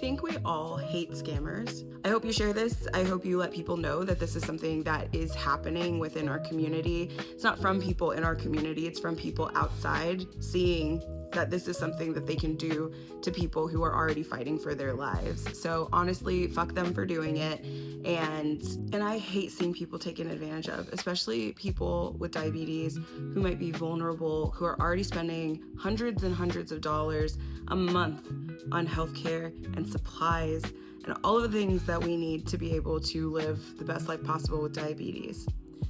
think we all hate scammers. I hope you share this. I hope you let people know that this is something that is happening within our community. It's not from people in our community, it's from people outside seeing that this is something that they can do to people who are already fighting for their lives. So honestly, fuck them for doing it. And I hate seeing people taken advantage of, especially people with diabetes who might be vulnerable, who are already spending hundreds and hundreds of dollars a month on healthcare and supplies and all of the things that we need to be able to live the best life possible with diabetes.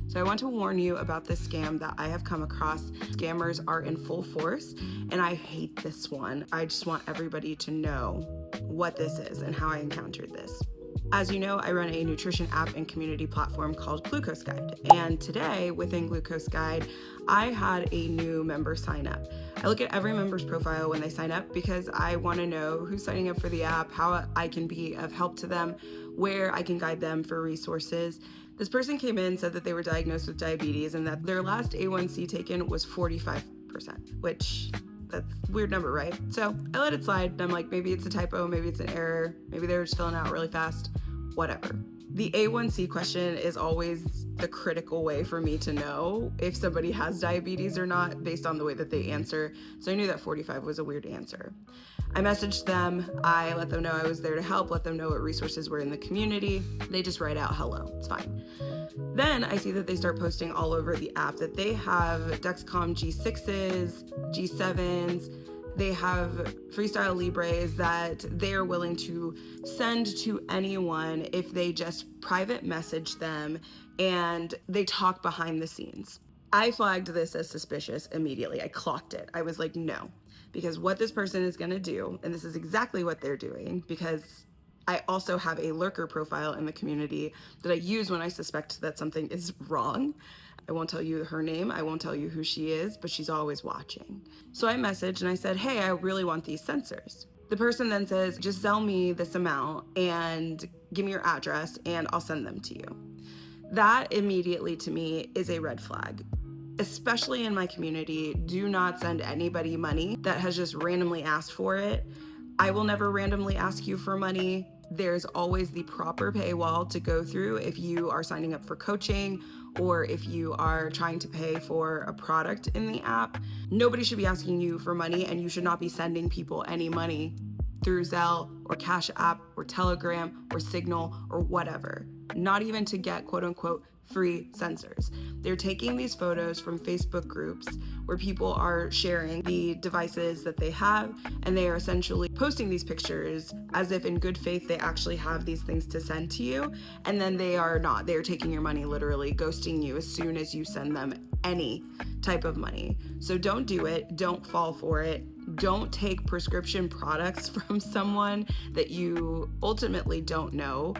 So I want to warn you about this scam that I have come across. Scammers are in full force, and I hate this one. I just want everybody to know what this is and how I encountered this. As you know, I run a nutrition app and community platform called Glucose Guide. And today, within Glucose Guide, I had a new member sign up. I look at every member's profile when they sign up because I want to know who's signing up for the app, how I can be of help to them, where I can guide them for resources. This person came in, said that they were diagnosed with diabetes and that their last A1C taken was 45%, which that's a weird number, right? So I let it slide. And I'm like, maybe it's a typo, maybe it's an error, maybe they were just filling out really fast, whatever. The A1C question is always the critical way for me to know if somebody has diabetes or not based on the way that they answer. So I knew that 45 was a weird answer. I messaged them. I let them know I was there to help, let them know what resources were in the community. They just write out hello. It's fine. Then I see that they start posting all over the app that they have Dexcom G6s, G7s, they have freestyle Libres that they are willing to send to anyone if they just private message them and they talk behind the scenes. I flagged this as suspicious immediately. I clocked it. I was like, no, because what this person is gonna do, and this is exactly what they're doing, because I also have a lurker profile in the community that I use when I suspect that something is wrong. I won't tell you her name, I won't tell you who she is, but she's always watching. So I messaged and I said, hey, I really want these sensors. The person then says, just Zelle me this amount and give me your address and I'll send them to you. That immediately to me is a red flag. Especially in my community, do not send anybody money that has just randomly asked for it. I will never randomly ask you for money. There's always the proper paywall to go through if you are signing up for coaching or if you are trying to pay for a product in the app. Nobody should be asking you for money, and you should not be sending people any money through Zelle or CashApp or Telegram or Signal or whatever. Not even to get quote unquote free sensors. They're taking these photos from Facebook groups where people are sharing the devices that they have, and they are essentially posting these pictures as if in good faith they actually have these things to send to you, and then they are not. They are taking your money, literally ghosting you as soon as you send them any type of money. So don't do it. Don't fall for it. Don't take prescription products from someone that you ultimately don't know.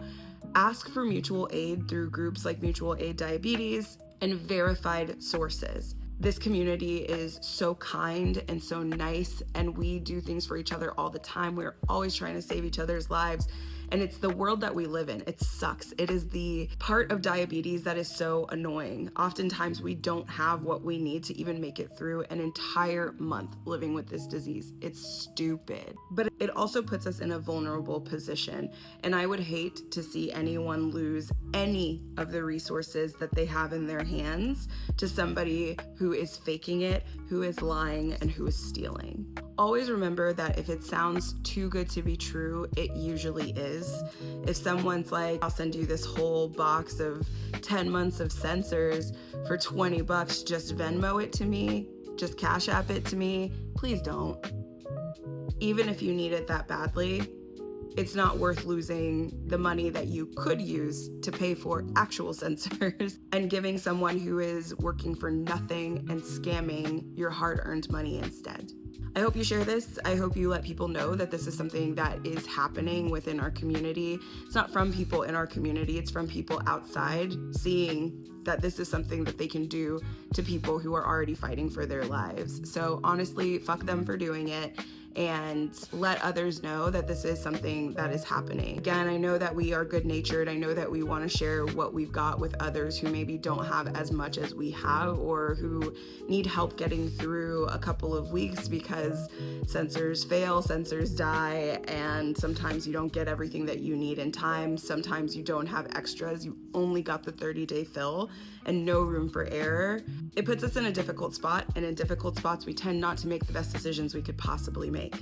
Ask for mutual aid through groups like Mutual Aid Diabetes and verified sources. This community is so kind and so nice, and we do things for each other all the time. We're always trying to save each other's lives. And it's the world that we live in. It sucks. It is the part of diabetes that is so annoying. Oftentimes we don't have what we need to even make it through an entire month living with this disease. It's stupid. But it also puts us in a vulnerable position. And I would hate to see anyone lose any of the resources that they have in their hands to somebody who is faking it, who is lying, and who is stealing. Always remember that if it sounds too good to be true, it usually is. If someone's like, I'll send you this whole box of 10 months of sensors for $20, just Venmo it to me, just Cash App it to me, please don't. Even if you need it that badly, it's not worth losing the money that you could use to pay for actual sensors and giving someone who is working for nothing and scamming your hard-earned money instead. I hope you share this. I hope you let people know that this is something that is happening within our community. It's not from people in our community, it's from people outside seeing that this is something that they can do to people who are already fighting for their lives. So honestly, fuck them for doing it, and let others know that this is something that is happening. Again, I know that we are good-natured. I know that we want to share what we've got with others who maybe don't have as much as we have or who need help getting through a couple of weeks because because sensors fail, sensors die, and sometimes you don't get everything that you need in time. Sometimes you don't have extras. You only got the 30-day fill and no room for error. It puts us in a difficult spot, and in difficult spots, we tend not to make the best decisions we could possibly make.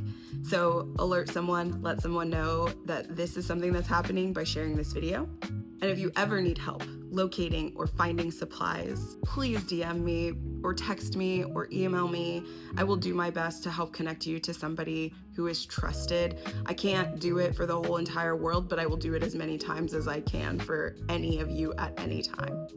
So alert someone, let someone know that this is something that's happening by sharing this video. And if you ever need help locating or finding supplies, please DM me or text me or email me. I will do my best to help connect you to somebody who is trusted. I can't do it for the whole entire world, but I will do it as many times as I can for any of you at any time.